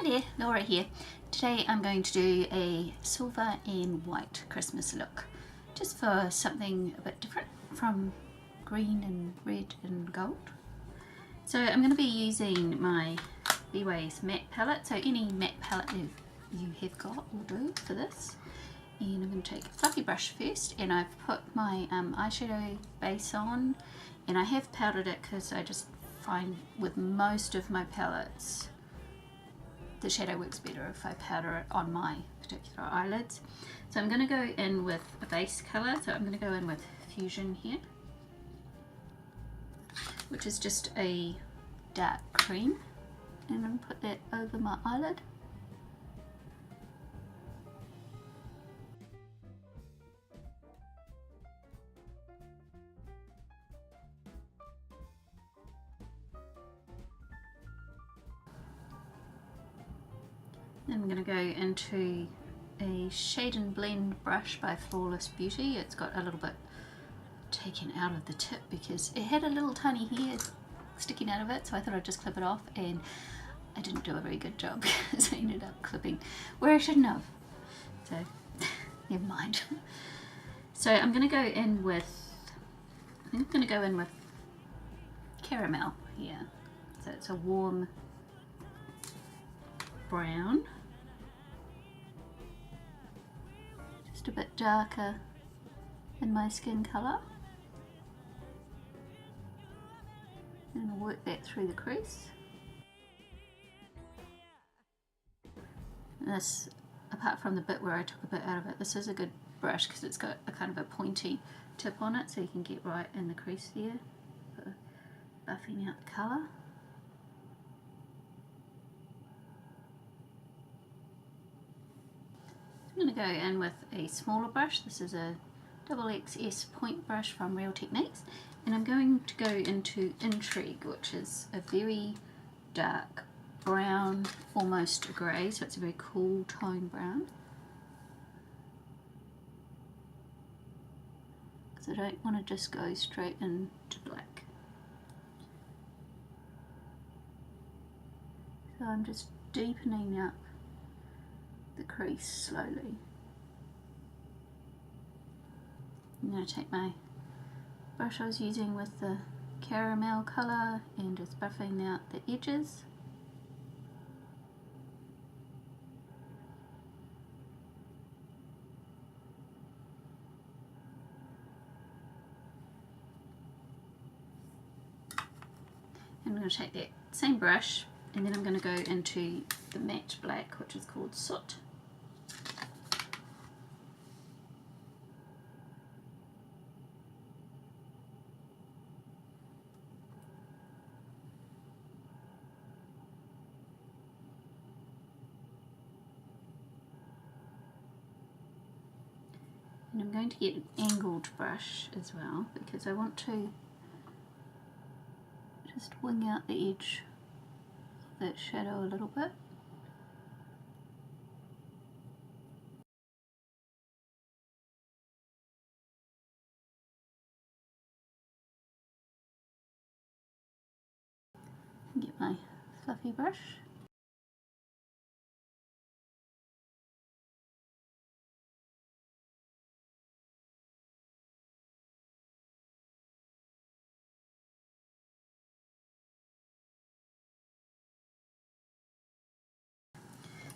Hi there, Laura here. Today I'm going to do a silver and white Christmas look, just for something a bit different from green and red and gold. So I'm going to be using my B-Ways matte palette, so any matte palette you have got will do for this. And I'm going to take a fluffy brush first, and I've put my eyeshadow base on, and I have powdered it because I just find with most of my palettes the shadow works better if I powder it on my particular eyelids. So I'm going to go in with a base colour, so I'm going to go in with Fusion here, which is just a dark cream, and I'm going to put that over my eyelid. Then I'm going to go into a Shade and Blend brush by Flawless Beauty. It's got a little bit taken out of the tip because it had a little tiny hair sticking out of it, so I thought I'd just clip it off, and I didn't do a very good job because I ended up clipping where I shouldn't have. So never mind. So I'm going to go in with, I think I'm going to go in with Caramel here. So it's a warm brown, just a bit darker than my skin colour, and I'll work that through the crease. And this, apart from the bit where I took a bit out of it, this is a good brush because it's got a kind of a pointy tip on it, so you can get right in the crease there for buffing out the colour. I'm going to go in with a smaller brush. This is a XXS point brush from Real Techniques, and I'm going to go into Intrigue, which is a very dark brown, almost a grey, so it's a very cool tone brown, because I don't want to just go straight into black. So I'm just deepening up the crease slowly. I'm going to take my brush I was using with the caramel colour and just buffing out the edges. And I'm going to take that same brush, and then I'm going to go into the matte black, which is called Soot. And I'm going to get an angled brush as well, because I want to just wing out the edge of that shadow a little bit. And get my fluffy brush.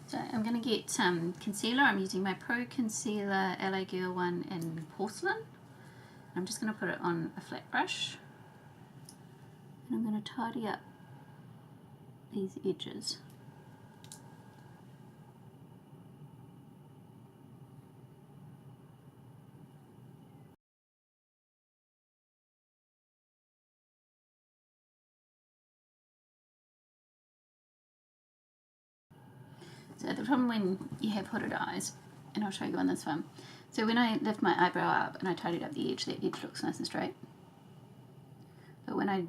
So I'm going to get some concealer. I'm using my Pro Concealer LA Girl one in Porcelain. I'm just going to put it on a flat brush, and I'm going to tidy up these edges. So the problem when you have hooded eyes, and I'll show you on this one, so when I lift my eyebrow up and I tidied up the edge looks nice and straight. But when I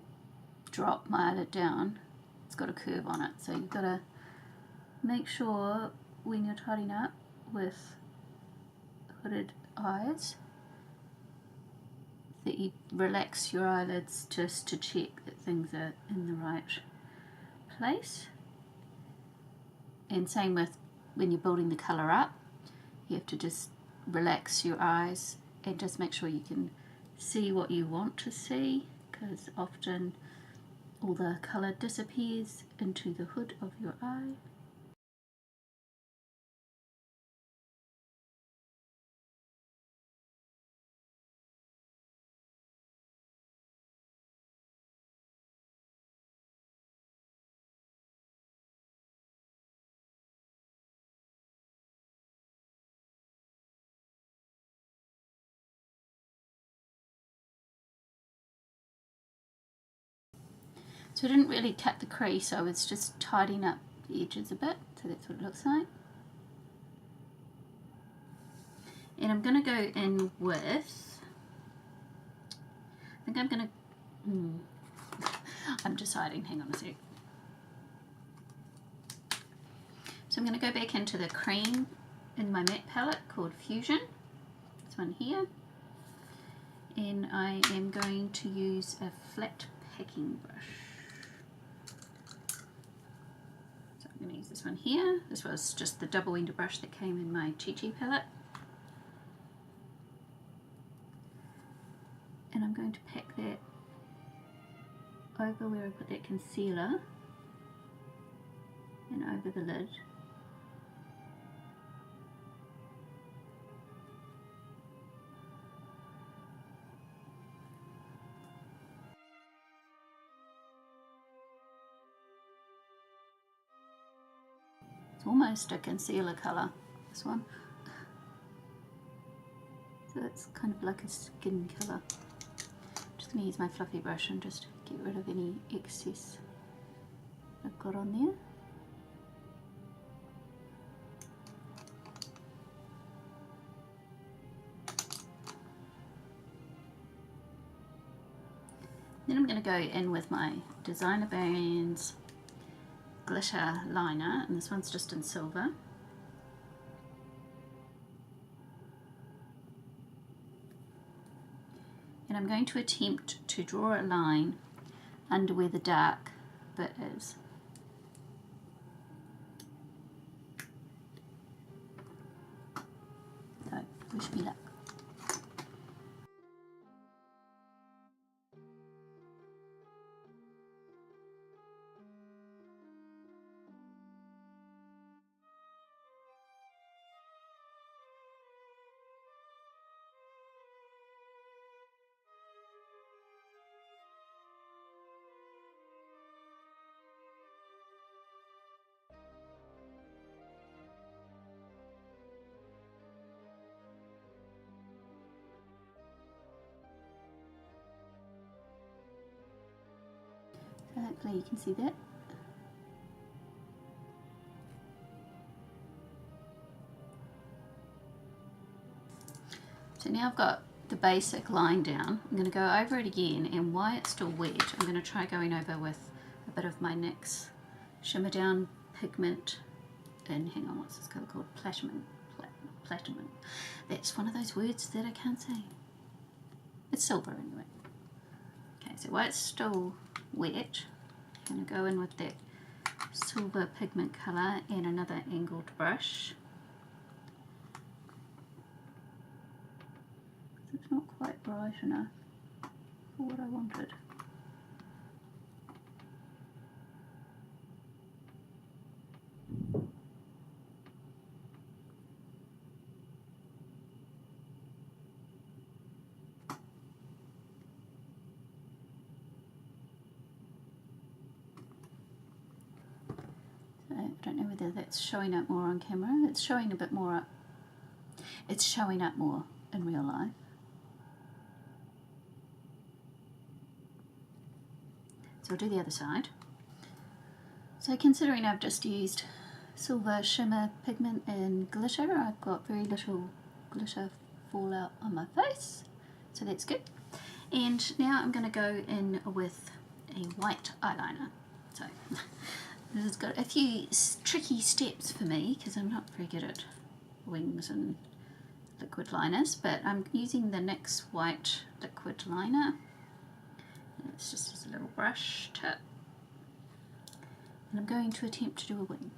drop my eyelid down, it's got a curve on it. So you've got to make sure when you're tidying up with hooded eyes that you relax your eyelids just to check that things are in the right place. And same with when you're building the colour up, you have to just relax your eyes and just make sure you can see what you want to see, because often all the colour disappears into the hood of your eye. So I didn't really cut the crease, I was just tidying up the edges a bit, so that's what it looks like. And I'm going to go in with, I think I'm going to, I'm deciding, hang on a sec. So I'm going to go back into the cream in my matte palette called Fusion, this one here. And I am going to use a flat packing brush. So I'm going to use this one here. This was just the double-ended brush that came in my Chi Chi palette. And I'm going to pack that over where I put that concealer and over the lid. It's almost a concealer colour, this one. So it's kind of like a skin colour. I'm just going to use my fluffy brush and just get rid of any excess I've got on there. Then I'm going to go in with my Designer Brands glitter liner, and this one's just in silver. And I'm going to attempt to draw a line under where the dark bit is. So, wish me luck. So hopefully you can see that. So now I've got the basic line down. I'm going to go over it again, and while it's still wet, I'm going to try going over with a bit of my NYX Shimmer Down pigment in, hang on, what's this colour called? Platinum. Platinum. That's one of those words that I can't say. It's silver anyway. Okay, so while it's still wet, I'm going to go in with that silver pigment colour and another angled brush. It's not quite bright enough for what I wanted. So I don't know whether that's showing up more on camera. It's showing a bit more up. It's showing up more in real life. So I'll do the other side. So considering I've just used silver shimmer pigment and glitter, I've got very little glitter fallout on my face, so that's good. And now I'm going to go in with a white eyeliner. So this has got a few tricky steps for me because I'm not very good at wings and liquid liners, but I'm using the NYX white liquid liner. It's just as a little brush tip, and I'm going to attempt to do a wing.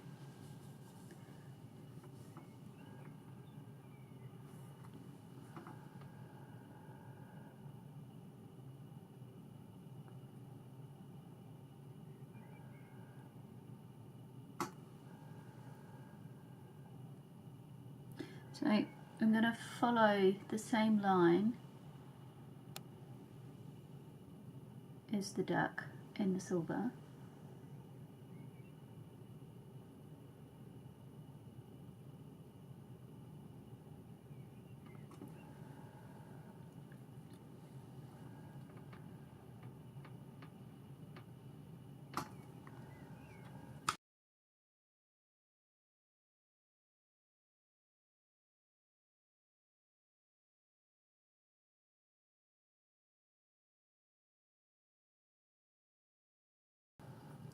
So I'm going to follow the same line as the duck and the silver.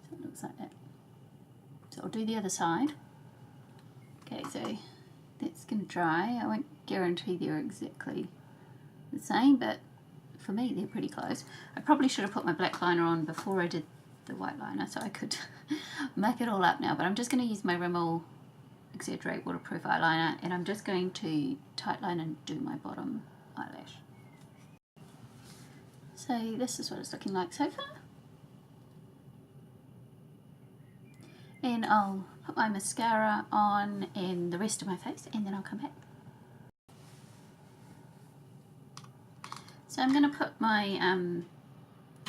So it looks like that. So I'll do the other side. Okay, so that's going to dry. I won't guarantee they're exactly the same, but for me they're pretty close. I probably should have put my black liner on before I did the white liner so I could make it all up now, but I'm just going to use my Rimmel Exaggerate waterproof eyeliner, and I'm just going to tightline and do my bottom eyelash. So this is what it's looking like so far. And I'll put my mascara on and the rest of my face, and then I'll come back. So I'm going to put my I'm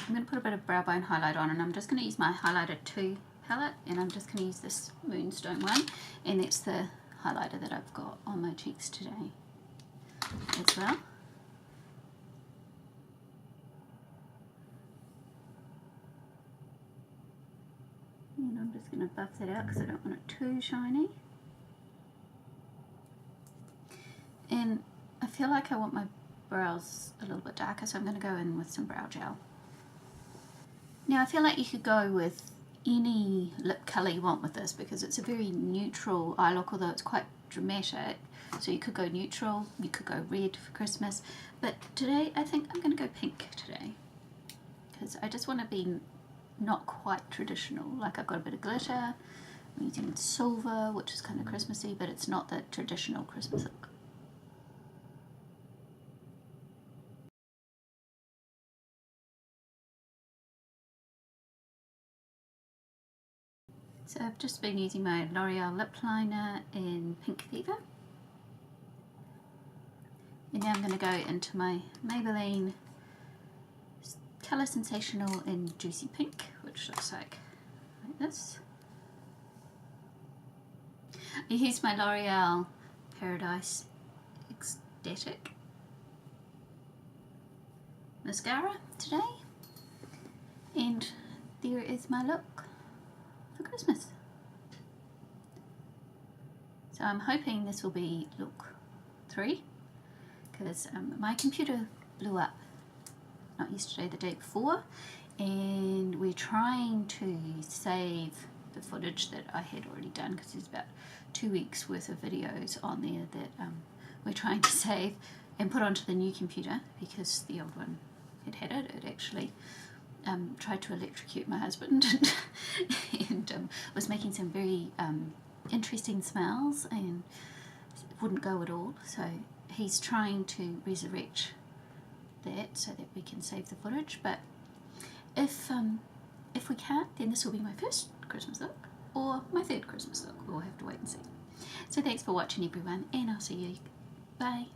going to put a bit of brow bone highlight on, and I'm just going to use my highlighter 2 palette, and I'm just going to use this Moonstone one, and that's the highlighter that I've got on my cheeks today as well. And I'm just going to buff that out because I don't want it too shiny. And I feel like I want my brows a little bit darker, so I'm going to go in with some brow gel. Now I feel like you could go with any lip colour you want with this because it's a very neutral eye look, although it's quite dramatic. So you could go neutral, you could go red for Christmas, but today I think I'm going to go pink today because I just want to be not quite traditional. Like I've got a bit of glitter, I'm using silver, which is kind of Christmassy, but it's not the traditional Christmas look. So I've just been using my L'Oreal lip liner in Pink Fever. And now I'm going to go into my Maybelline Colour Sensational in Juicy Pink, which looks like this. I used my L'Oreal Paradise Ecstatic mascara today. And there is my look for Christmas. So I'm hoping this will be look 3 because my computer blew up, not yesterday, the day before, and we're trying to save the footage that I had already done because there's about 2 weeks worth of videos on there that we're trying to save and put onto the new computer because the old one had it. It actually tried to electrocute my husband and was making some very interesting smells and wouldn't go at all. So he's trying to resurrect that so that we can save the footage. But if we can't, then this will be my first Christmas look or my third Christmas look. We'll have to wait and see. So thanks for watching everyone, and I'll see you. Bye.